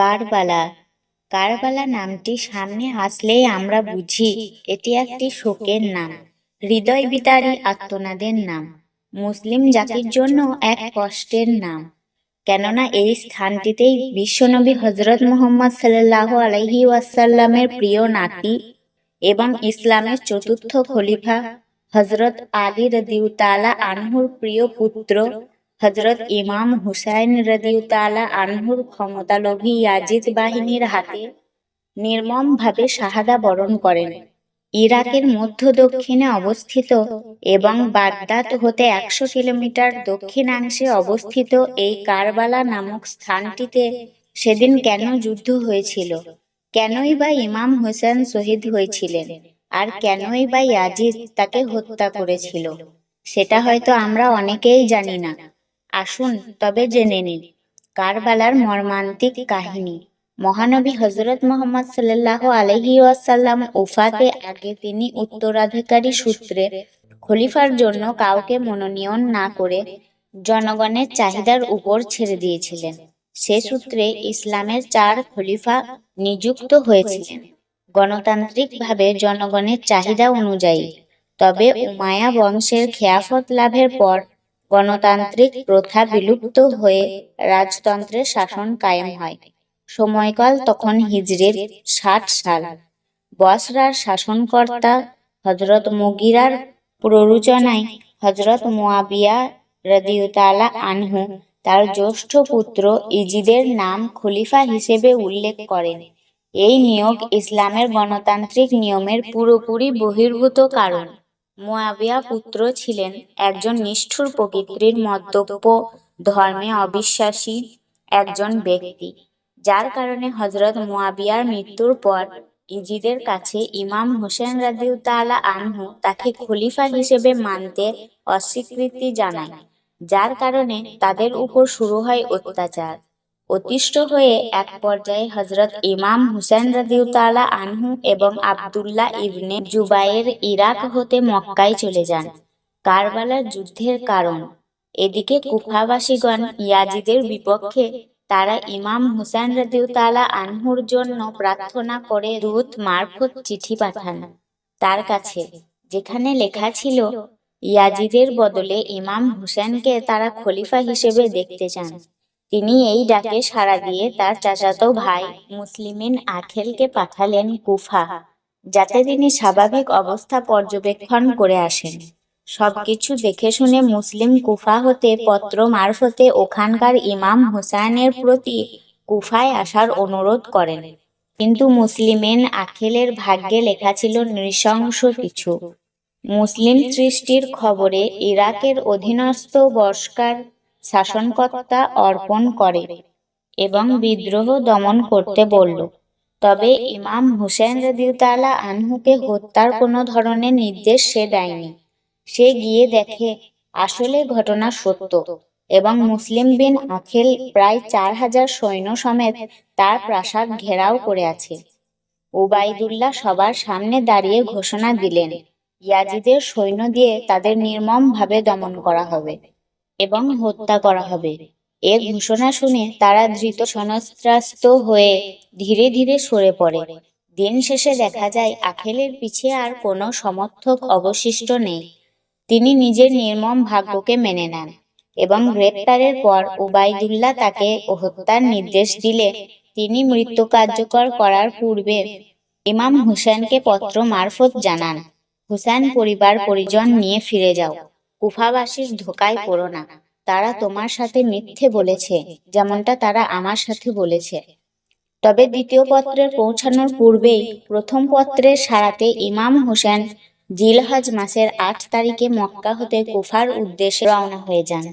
কারবালা। কারবালা নামটি সামনে আসলেই আমরা বুঝি এটি একটি শোকের নাম, হৃদয় বিদারী আর্তনাদের নাম, মুসলিম জাতির জন্য এক কষ্টের নাম। কেননা এই স্থানটিতেই বিশ্বনবী হযরত মুহাম্মদ সাল্লাল্লাহু আলাইহি ওয়াসাল্লামের প্রিয় নাতি এবং ইসলামের চতুর্থ খলিফা হযরত আলী রাদিয়াল্লাহু তাআলা আনহুর প্রিয় পুত্র হযরত ইমাম হুসাইন রাদিয়াল্লাহু তাআলা আনহুর ক্ষমতালোভী ইয়াজিদ বাহিনীর হাতে নির্মমভাবে শাহাদা বরণ করেন। ইরাকের মধ্য দক্ষিণে অবস্থিত এবং বাগদাদ হতে ১০০ কিলোমিটার দক্ষিণাংশে অবস্থিত এই কারবালা নামক স্থানটিতে সেদিন কেন যুদ্ধ হয়েছিল, কেনই বা ইমাম হোসেন শহীদ হয়েছিলেন, আর কেনই বা ইয়াজিদ তাকে হত্যা করেছিল, সেটা হয়তো আমরা অনেকেই জানি না। আসুন তবে জেনে নিই কারবালার মর্মান্তিক কাহিনী। মহানবী হযরত মুহাম্মদ সাল্লাল্লাহু আলাইহি ওয়াসাল্লাম ওফাতের আগে তিনি উত্তরাধিকারী সূত্রে খলিফার জন্য কাউকে মনোনীত না করে জনগণের চাহিদার উপর ছেড়ে দিয়েছিলেন। সে সূত্রে ইসলামের ৪ খলিফা নিযুক্ত হয়েছিলেন গণতান্ত্রিকভাবে জনগণের চাহিদা অনুযায়ী। তবে উমাইয়া বংশের খেলাফত লাভের পর গণতান্ত্রিক প্রথা বিলুপ্ত হয়ে রাজতন্ত্রের শাসন কায়েম হয়। সময়কাল তখন হিজরির ৬০ সাল। বসরার শাসনকর্তা হযরত মুগীরার প্ররোচনায় হযরত মুয়াবিয়া রাদিয়াল্লাহু তাআলা আনহু তার জ্যেষ্ঠ পুত্র ইজিদের নাম খলিফা হিসেবে উল্লেখ করেন। এই নিয়োগ ইসলামের গণতান্ত্রিক নিয়মের পুরোপুরি বহির্ভূত, কারণ মুয়াবিয়া পুত্র ছিলেন একজন নিষ্ঠুর প্রকৃতির মদ্যপ, ধর্মে অবিশ্বাসী একজন ব্যক্তি, যার কারণে হযরত মুয়াবিয়ার মৃত্যুর পর ইজিদের কাছে ইমাম হোসেন রাদিয়াল্লাহু তাআলা আনহু তাকে খলিফা হিসেবে মানতে অস্বীকৃতি জানায়, যার কারণে তাদের উপর শুরু হয় অত্যাচার। অতিষ্ঠ হয়ে এক পর্যায়ে হযরত ইমাম হুসাইন রাদিয়াল্লাহু তাআলা আনহু এবং আব্দুল্লাহ ইবনে জুবায়ের ইরাক হতে মক্কায় চলে যান। কারবালার যুদ্ধের কারণ। এদিকে কুফাবাসীগণ ইয়াজিদের বিপক্ষে, তারা ইমাম হুসাইন রাদিয়াল্লাহু তাআলা আনহুর জন্য প্রার্থনা করে দূত মারফত চিঠি পাঠান তার কাছে, যেখানে লেখা ছিল ইয়াজিদের বদলে ইমাম হুসেনকে তারা খলিফা হিসেবে দেখতে চান। তিনি এই ডাকে সাড়া দিয়ে তার চাচাতো ভাই মুসলিমিন আখেলকে পাঠালেন কুফা, যাতে তিনি স্বাভাবিক অবস্থা পর্যবেক্ষণ করে আসেন। সবকিছু দেখে শুনে মুসলিম কুফা হতে পত্র মারফতে ওখানকার ইমাম হুসাইনের প্রতি কুফায় আসার অনুরোধ করেন। কিন্তু মুসলিমিন আখেলের ভাগ্যে লেখা ছিল নৃশংস কিছু। মুসলিম সৃষ্টির খবরে ইরাকের অধীনস্থ বসরার শাসনকর্তা অর্পণ করে এবং বিদ্রোহ দমন করতে বলল। তবে ইমাম হুসেন রাদিয়াল্লাহু তাআলা আনহুকে হত্যার কোনো ধরনের নির্দেশ সে দেয়নি। সে গিয়ে দেখে আসলে ঘটনা সত্য এবং মুসলিম বিন আখেল প্রায় ৪,০০০ সৈন্য সমেত তার প্রাসাদ ঘেরাও করে আছে। উবাইদুল্লাহ সবার সামনে দাঁড়িয়ে ঘোষণা দিলেন, ইয়াজিদের সৈন্য দিয়ে তাদের নির্মমভাবে দমন করা হবে এবং হত্যা করা হবে। এ ঘোষণা শুনে তারা ধৃত সন্ত্রস্ত হয়ে ধীরে ধীরে সরে পড়ে। দিন শেষে দেখা যায় আখেলের পিছে আর কোনো সমর্থক অবশিষ্ট নেই। তিনি নিজের নির্মম ভাগ্যকে মেনে নেন এবং গ্রেপ্তারের পর উবাইদুল্লাহ তাকে হত্যার নির্দেশ দিলে তিনি মৃত্যু কার্যকর করার পূর্বে ইমাম হুসেনকে পত্র মারফত জানান, হুসেন পরিবার পরিজন নিয়ে ফিরে যাও, কুফাবাসীর ধোকায় পড়ো না। তারা তোমার সাথে মিথ্যে বলেছে, যেমনটা তারা আমার সাথে বলেছে। তবে দ্বিতীয় পত্রের পৌঁছানোর পূর্বেই প্রথম পত্রের সাড়াতে ইমাম হোসেন জিলহজ মাসের ৮ তারিখে মক্কা হতে কুফার উদ্দেশ্যে রওনা হয়ে যান।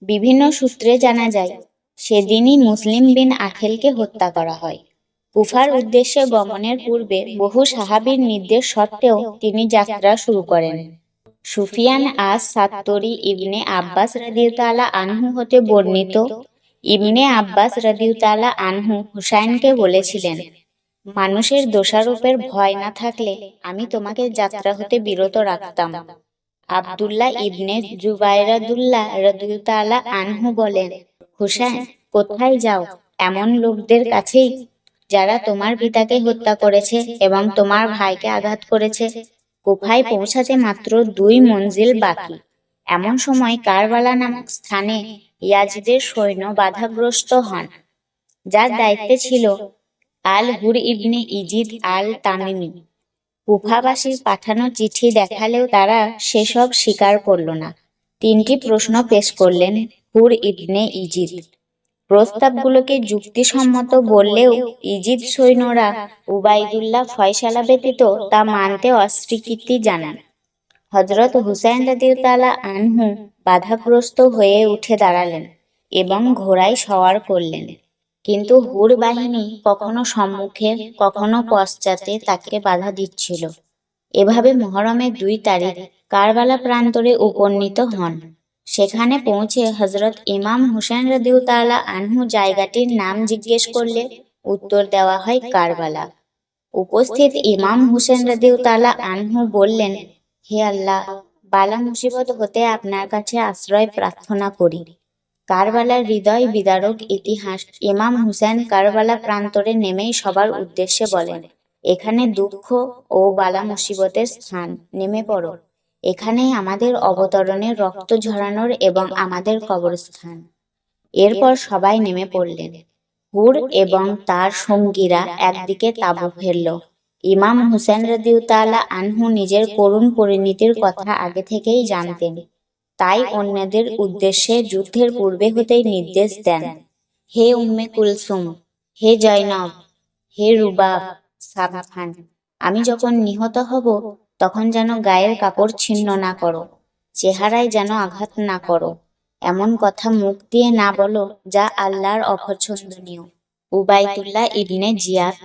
বিভিন্ন সূত্রে জানা যায় সেদিনই মুসলিম বিন আখেলকে হত্যা করা হয়। কুফার উদ্দেশ্যে গমনের পূর্বে বহু সাহাবীর নির্দেশ সত্ত্বেও তিনি যাত্রা শুরু করেন। সুফিয়ান আস-সাত্তুরি ইবনে আব্বাস রাদিয়াল্লাহু তাআলা আনহু হতে বর্ণিত, ইবনে আব্বাস রাদিয়াল্লাহু তাআলা আনহু হুসাইনকে বলেছিলেন, মানুষের দোষারোপের ভয় না থাকলে আমি তোমাকে যাত্রা হতে বিরত রাখতাম। আব্দুল্লাহ ইবনে জুবায়র রাদিয়াল্লাহু তাআলা আনহু বলেন, হুসাইন কোথায় যাও, এমন লোকদের কাছেই যারা তোমার পিতাকে হত্যা করেছে এবং তোমার ভাইকে আঘাত করেছে। কুফায় পৌঁছাতে মাত্র 2 মঞ্জিল বাকি। এমন সময় কারবালা নামক স্থানে ইয়াজিদের সৈন্য বাধাগ্রস্ত হন, যার দায়িত্বে ছিল আল হুর ইবনে ইজিদ আল তামিমি। কুফাবাসীর পাঠানো চিঠি দেখালেও তারা সেসব স্বীকার করল না। 3টি প্রশ্ন পেশ করলেন হুর ইবনে ইজিদ। প্রস্তাবগুলোকে যুক্তিসম্মত বললেও ইজিদ সৈন্যরা উবাইদুল্লাহ ফয়সালা ব্যতীত তা মানতে অস্বীকৃতি জানান। হযরত হুসাইন রাদিয়াল্লাহু আনহু বাধাগ্রস্ত হয়ে উঠে দাঁড়ালেন এবং ঘোড়ায় সওয়ার করলেন, কিন্তু হুর বাহিনী কখনো সম্মুখে কখনো পশ্চাতে তাকে বাধা দিচ্ছিল। এভাবে মুহররমের 2 তারিখ কারবালা প্রান্তরে উপনীত হন। সেখানে পৌঁছে হযরত ইমাম হুসাইন রাদিয়াল্লাহু আনহু জায়গাটির নাম জিজ্ঞেস করলে উত্তর দেওয়া হয় কারবালা। উপস্থিত ইমাম হুসেন রাদিয়াল্লাহু আনহু বললেন, হে আল্লাহ, বালা মুসিবত হতে আপনার কাছে আশ্রয় প্রার্থনা করি। কারবালার হৃদয় বিদারক ইতিহাস। ইমাম হুসেন কারবালা প্রান্তরে নেমেই সবার উদ্দেশ্যে বলেন, এখানে দুঃখ ও বালা মুসিবতের স্থান, নেমে পড়ো। এখানেই আমাদের অবতরণের, রক্ত ঝরানোর এবং আমাদের কবরস্থান। এরপর সবাই নেমে পড়লেন। হুর এবং তার সঙ্গীরা একদিকে তাঁবু ফেলল। ইমাম হুসেন রাদিয়াল্লাহু আনহু নিজের করুণ পরিণতির কথা আগে থেকেই জানতেন, তাই অন্যদের উদ্দেশ্যে যুদ্ধের পূর্বে হতেই নির্দেশ দেন, হে উম্মে কুলসুম, হে জয়নব, হে রুবাব, সাবধান। আমি যখন নিহত হব তখন যেন গায়ের কাপড় ছিন্ন না করো, চেহারায় যেন আঘাত না করো, এমন কথা মুখ দিয়ে না বলো যা আল্লাহর অপছন্দনীয়। উবাইদুল্লাহ ইবনে জিয়াদ।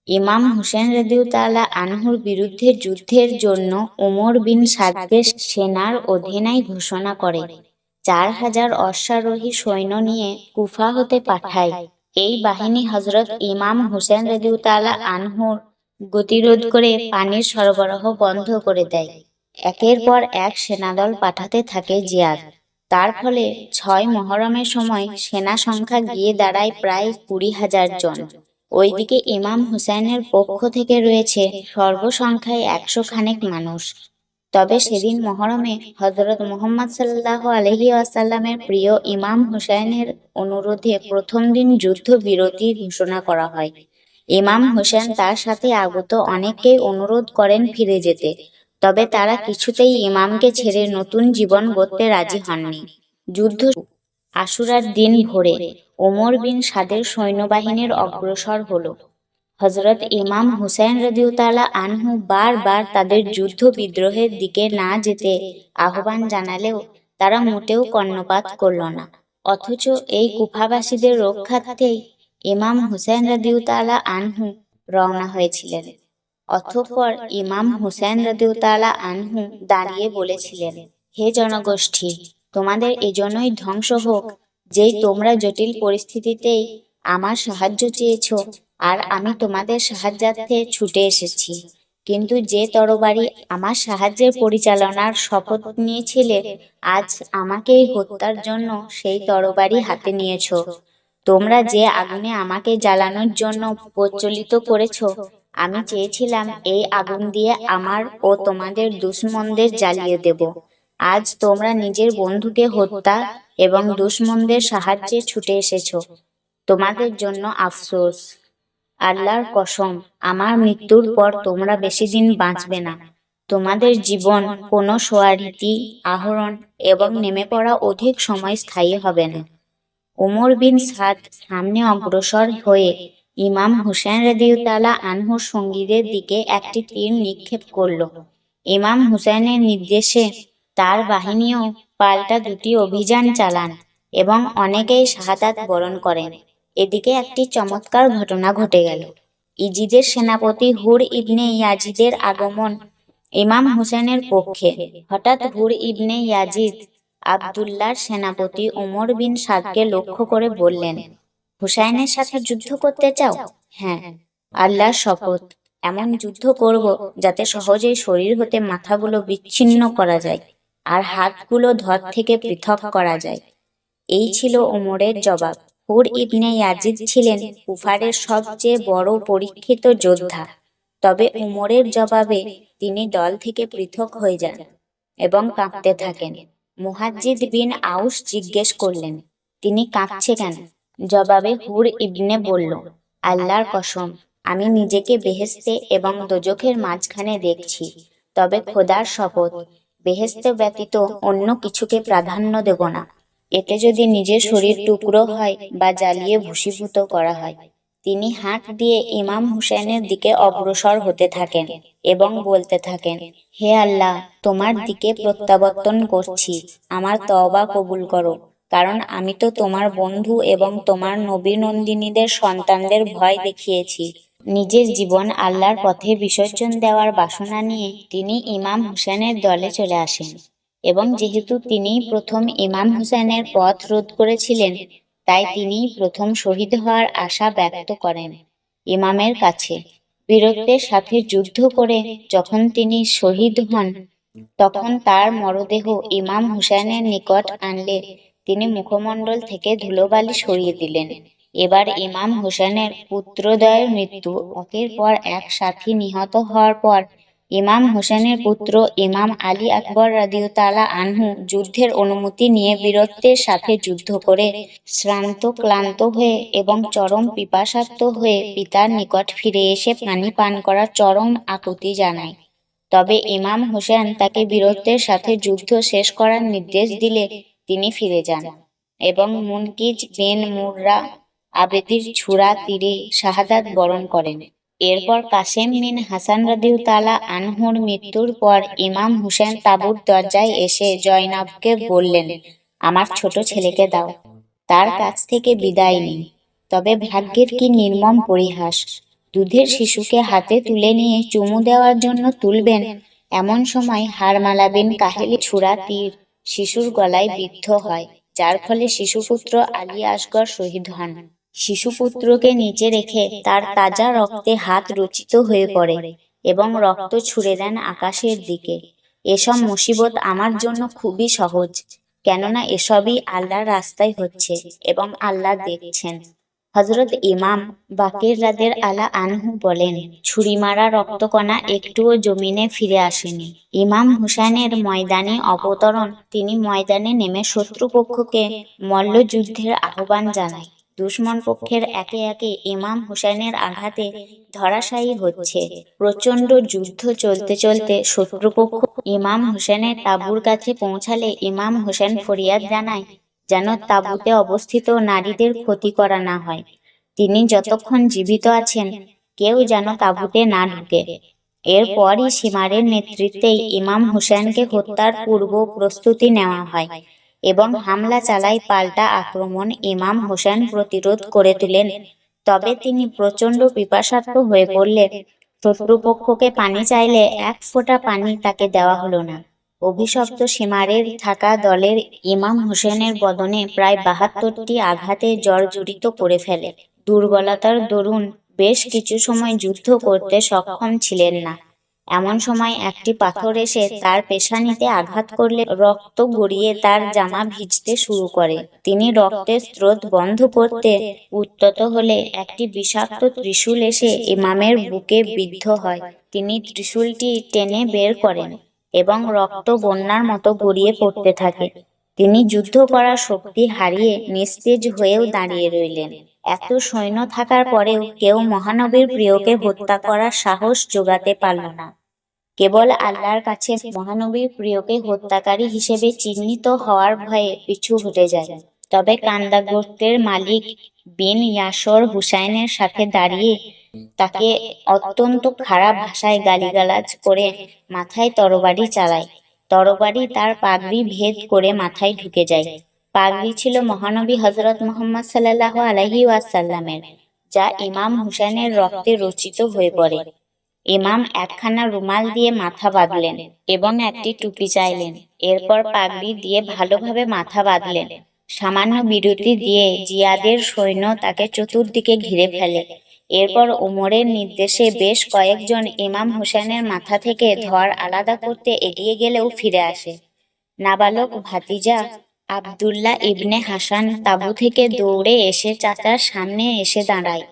ইমাম হুসেন রাদিয়াল্লাহু আনহুর বিরুদ্ধে যুদ্ধের জন্য উমর বিন সাদকে সেনার অধিনায়ক ঘোষণা করে 4000 অশ্বারোহী সৈন্য নিয়ে কুফা হতে পাঠায়। এই বাহিনী হযরত ইমাম হুসেন রাদিয়াল্লাহু আনহুর গতিরোধ করে পানির সরবরাহ বন্ধ করে দেয়। একের পর এক সেনাদল পাঠাতে থাকে জিয়াদ। তার ফলে 6 মুহররমের সময় সেনা সংখ্যা গিয়ে দাঁড়ায় প্রায় 20,000 জন। ওইদিকে ইমাম হুসাইনের পক্ষ থেকে রয়েছে সর্বসংখ্যায় 100 খানেক মানুষ। তবে সেদিন মুহররমে হযরত মুহাম্মদ সাল্লাল্লাহু আলাইহি ওয়াসাল্লামের প্রিয় ইমাম হুসাইনের অনুরোধে প্রথম দিন যুদ্ধ বিরতি ঘোষণা করা হয়। ইমাম হুসেন তার সাথে আগত অনেককেই অনুরোধ করেন ফিরে যেতে, তবে তারা কিছুতেই ইমামকে ছেড়ে নতুন জীবন গড়তে রাজি হননি। যুদ্ধ আশুরার দিন ভোরে ওমর বিন সাদের সৈন্যবাহিনীর অগ্রসর হল। হযরত ইমাম হুসাইন রাদিয়াল্লাহু আনহু বারবার তাদের যুদ্ধ বিদ্রোহের দিকে না যেতে আহ্বান জানালেও তারা মোটেও কর্ণপাত করল না। অথচ এই কুফাবাসীদের রক্ষার্থেই ইমাম হুসাইন রাদিয়াল্লাহু আনহু রওনা হয়েছিলেন। অতঃপর ইমাম হুসাইন রাদিয়াল্লাহু আনহু দাঁড়িয়ে বলেছিলেন, হে জনগোষ্ঠী, তোমাদের এজন্যই ধ্বংস হোক যেই তোমরা জটিল পরিস্থিতিতেই আমার সাহায্য চেয়েছ, আর আমি তোমাদের সাহায্যার্থে ছুটে এসেছি। কিন্তু যে তরবারি আমার সাহায্যের পরিচালনার শপথ নিয়েছিলে, আজ আমাকেই হত্যার জন্য সেই তরবারি হাতে নিয়েছ। তোমরা যে আগুনে আমাকে জ্বালানোর জন্য প্রজ্বলিত করেছ, আমি চেয়েছিলাম এই আগুন দিয়ে আমার ও তোমাদের দুশমনদের জ্বালিয়ে দেব। আজ তোমরা নিজের বন্ধুকে হত্যা এবং দুশমনদের সাহায্যে ছুটে এসেছ। তোমাদের জন্য আফসোস। আল্লাহর কসম, আমার মৃত্যুর পর তোমরা বেশি দিন বাঁচবে না। তোমাদের জীবন কোনো সোয়ারীতি আহরণ এবং নেমে পড়া অধিক সময় স্থায়ী হবে না। ওমর বিন সাদ সামনে অগ্রসর হয়ে ইমাম হুসেন রাদিয়াল্লাহু আনহুর সঙ্গীদের দিকে একটি তীর নিক্ষেপ করল। ইমাম হুসেনের নির্দেশে তার বাহিনীও পাল্টা 2টি অভিযান চালান এবং অনেকেই শাহাদাত বরণ করেন। এদিকে একটি চমৎকার ঘটনা ঘটে গেল। ইজিদের সেনাপতি হুর ইবনে ইয়াজিদের আগমন ইমাম হুসেনের পক্ষে। হঠাৎ হুর ইবনে ইয়াজিদ আবদুল্লাহর সেনাপতি ওমর বিন সাদকে লক্ষ্য করে বললেন, হুসাইনের সাথে যুদ্ধ করতে চাও? হ্যাঁ, আল্লাহর শপথ, এমন যুদ্ধ করব যাতে সহজেই শরীর হতে মাথাগুলো বিচ্ছিন্ন করা যায় আর হাতগুলো ধর থেকে পৃথক করা যায়। এই ছিল ওমরের জবাব। হুর ইবনে ইয়াজিদ ছিলেন কুফারের সবচেয়ে বড় পরীক্ষিত যোদ্ধা। তবে উমরের জবাবে তিনি দল থেকে পৃথক হয়ে যান এবং কাঁপতে থাকেন। মুহাজ্জিদ বিন আউস জিজ্ঞেস করলেন, তিনি কাঁপছে কেন? জবাবে হুর ইবনে বলল, আল্লাহর কসম, আমি নিজেকে বেহেশতে এবং দোজখের মাঝখানে দেখছি। তবে খোদার শপথ, বেহেশতে ব্যতীত অন্য কিছুকে প্রাধান্য দেব না। এতে যদি নিজের শরীর টুকরো হয় বা জ্বালিয়ে ভস্মীভূত করা হয়। তিনি হাত দিয়ে ইমাম হুসেনের দিকে অগ্রসর হতে থাকেন এবং বলতে থাকেন, হে আল্লাহ, তোমার দিকে প্রত্যাবর্তন করছি, আমার তওবা কবুল করো, কারণ আমি তো তোমার বন্ধু এবং তোমার নবী নন্দিনীদের সন্তানদের ভয় দেখিয়েছি। নিজের জীবন আল্লাহর পথে বিসর্জন দেওয়ার বাসনা নিয়ে তিনি ইমাম হুসেনের দলে চলে আসেন এবং যেহেতু তিনিই প্রথম ইমাম হুসেনের পথ রোধ করেছিলেন, তাই তিনিই প্রথম শহীদ হওয়ার আশা ব্যক্ত করেন ইমামের কাছে। বীরত্বের সাথে যুদ্ধ করে যখন তিনি শহীদ হন, তখন তার মরদেহ ইমাম হুসেনের নিকট আনলে তিনি মুখমণ্ডল থেকে ধুলোবালি সরিয়ে দিলেন। এবার ইমাম হুসেনের পুত্রদ্বয়ের মৃত্যু একের পর এক সাথী নিহত হওয়ার পর ইমাম হুসেনের পুত্র ইমাম আলী আকবর রাদিয়াল্লাহু আনহু যুদ্ধের অনুমতি নিয়ে বীরত্বের সাথে যুদ্ধ করে শ্রান্ত ক্লান্ত হয়ে এবং চরম পিপাসার্ত হয়ে পিতার নিকট ফিরে এসে পানি পান করার চরম আকুতি জানায়। তবে ইমাম হুসেন তাকে বীরত্বের সাথে যুদ্ধ শেষ করার নির্দেশ দিলে তিনি ফিরে যান এবং মুনকিজ বিন মুররা আবেদির ছুরা তীরে শাহাদাত বরণ করেন। এরপর কাসেম বিন হাসান রাদিয়াল্লাহু আনহুর মৃত্যুর পর ইমাম হুসেন তাঁবুর দরজায় এসে জয়নাবকে বললেন, আমার ছোট ছেলেকে দাও, তার কাছ থেকে বিদায় নিই। তবে ভাগ্যের কি নির্মম পরিহাস! দুধের শিশুকে হাতে তুলে নিয়ে চুমু দেওয়ার জন্য তুলবেন, এমন সময় হারমালা বিন কাহেলি ছুরা তীর শিশুর গলায় বিদ্ধ হয়, যার ফলে শিশুপুত্র আলী আসগর শহীদ হন। শিশুপুত্রকে নিচে রেখে তার তাজা রক্তে হাত রচিত হয়ে পড়ে এবং রক্ত ছুড়ে দেন আকাশের দিকে। এসব মুসিবত আমার জন্য খুবই সহজ, কেননা এসবই আল্লাহর রাস্তায় হচ্ছে এবং আল্লাহ দেখছেন। হযরত ইমাম বাকির রাদিয়াল্লাহু আনহু বলেন, ছুরি মারা রক্তকণা একটুও জমিনে ফিরে আসেনি। ইমাম হুসেনের ময়দানে অবতরণ, তিনি ময়দানে নেমে শত্রুপক্ষকে মল্লযুদ্ধের আহ্বান জানায়। দুশমন পক্ষের একে একে ইমাম হুসেনের আঘাতে ধরাশায়ী হচ্ছে। প্রচণ্ড যুদ্ধ চলতে চলতে শত্রুপক্ষ ইমাম হুসেনের তাঁবুর কাছে পৌঁছালে ইমাম হুসেন ফরিয়াদ জানায় যেন তাঁবুতে অবস্থিত নারীদের ক্ষতি করা না হয়। তিনি যতক্ষণ জীবিত আছেন কেউ যেন তাঁবুতে না ঢুকে। এরপরই সীমারের নেতৃত্বেই ইমাম হুসেনকে হত্যার পূর্ব প্রস্তুতি নেওয়া হয় এবং হামলা চালায় পাল্টা আক্রমণ। ইমাম হুসেন প্রতিরোধ করে তুলেন, তবে তিনি প্রচণ্ড পিপাসার্ত হয়ে পড়লে শত্রুপক্ষকে পানি চাইলে এক ফোঁটা পানি তাকে দেওয়া হলো না। অভিশপ্ত সীমারের থাকা দলের ইমাম হুসেনের বদনে প্রায় ৭২টি আঘাতে জর্জরিত করে ফেলে। দুর্বলতার দরুন বেশ কিছু সময় যুদ্ধ করতে সক্ষম ছিলেন না। এমন সময় একটি পাথর এসে তার পেশানিতে আঘাত করলে রক্ত গড়িয়ে তার জামা ভিজতে শুরু করে। তিনি রক্তের স্রোত বন্ধ করতে উদ্যত হলে একটি বিষাক্ত ত্রিশূল এসে ইমামের বুকে বিদ্ধ হয়। তিনি ত্রিশূলটি টেনে বের করেন এবং রক্ত বন্যার মতো গড়িয়ে পড়তে থাকে। তিনি যুদ্ধ করার শক্তি হারিয়ে নিস্তেজ হয়েও দাঁড়িয়ে রইলেন। এত সৈন্য থাকার পরেও কেউ মহানবীর প্রিয়কে হত্যা করার সাহস জোগাতে পারল না। কেবল আল্লাহর কাছে মহানবীর প্রিয়কে হত্যাকারী হিসেবে চিহ্নিত হওয়ার ভয়ে পিছু হটে যায়। তবে কান্দা গোত্রের মালিক বিন ইয়াসর হুসাইনের সাথে দাঁড়িয়ে তাকে অত্যন্ত খারাপ ভাষায় গালিগালাজ করে মাথায় তরবারি চালায়। তরবারি তার পাগড়ি ভেদ করে মাথায় ঢুকে যায়। পাগড়ি ছিল মহানবী হযরত মুহাম্মদ সাল্লাল্লাহু আলাইহি ওয়াসাল্লামের, যা ইমাম হুসেনের রক্তে রচিত হয়ে পড়ে। ইমাম একখানা রুমাল দিয়ে মাথা বাঁধলেন এবং একটি টুপি চাইলেন। এরপর পাগড়ি দিয়ে ভালোভাবে মাথা বাঁধলেন। সামান্য বিরতি দিয়ে জিয়াদের সৈন্য তাকে চতুর্দিকে ঘিরে ফেলে। এরপর উমরের নির্দেশে বেশ কয়েকজন ইমাম হুসেনের মাথা থেকে ধড় আলাদা করতে এগিয়ে গেলেও ফিরে আসে। নাবালক ভাতিজা আব্দুল্লাহ ইবনে হাসান তাঁবু থেকে দৌড়ে এসে চাচার সামনে এসে দাঁড়ায়।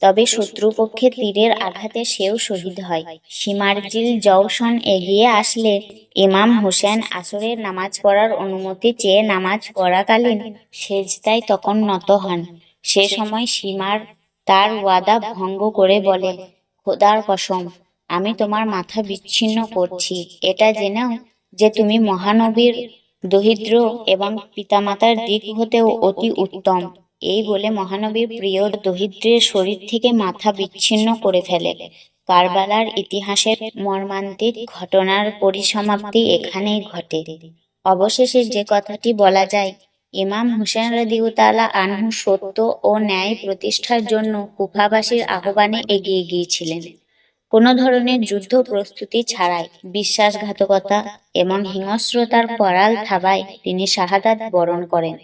তবে শত্রুপক্ষে তীরের আঘাতে সেও শহীদ হয়। শিমারজিল জওশন এগিয়ে আসলে ইমাম হোসেন আসরের নামাজ পড়ার অনুমতি চেয়ে নামাজ পড়াকালীন সেজদায় তখন নত হন। সে সময় সীমার তার ওয়াদা ভঙ্গ করে বলে, খোদার কসম, আমি তোমার মাথা বিচ্ছিন্ন করছি। এটা জেনেও যে তুমি মহানবীর দরিদ্র এবং পিতামাতার দিক হতেও অতি উত্তম। এই বলে মহানবীর প্রিয় দরিদ্রের শরীর থেকে মাথা বিচ্ছিন্ন করে ফেলে। কারবালার ইতিহাসের মর্মান্তিক ঘটনার পরিসমাপ্তি এখানেই ঘটে। অবশেষে যে কথাটি বলা যায়, ইমাম হোসেন রাদিয়াল্লাহু আনহু সত্য ও ন্যায় প্রতিষ্ঠার জন্য কুফাবাসীর আহ্বানে এগিয়ে গিয়েছিলেন। কোনো ধরনের যুদ্ধ প্রস্তুতি ছাড়াই বিশ্বাসঘাতকতা এবং হিংস্রতার করাল থাবায় তিনি শাহাদাত বরণ করেন।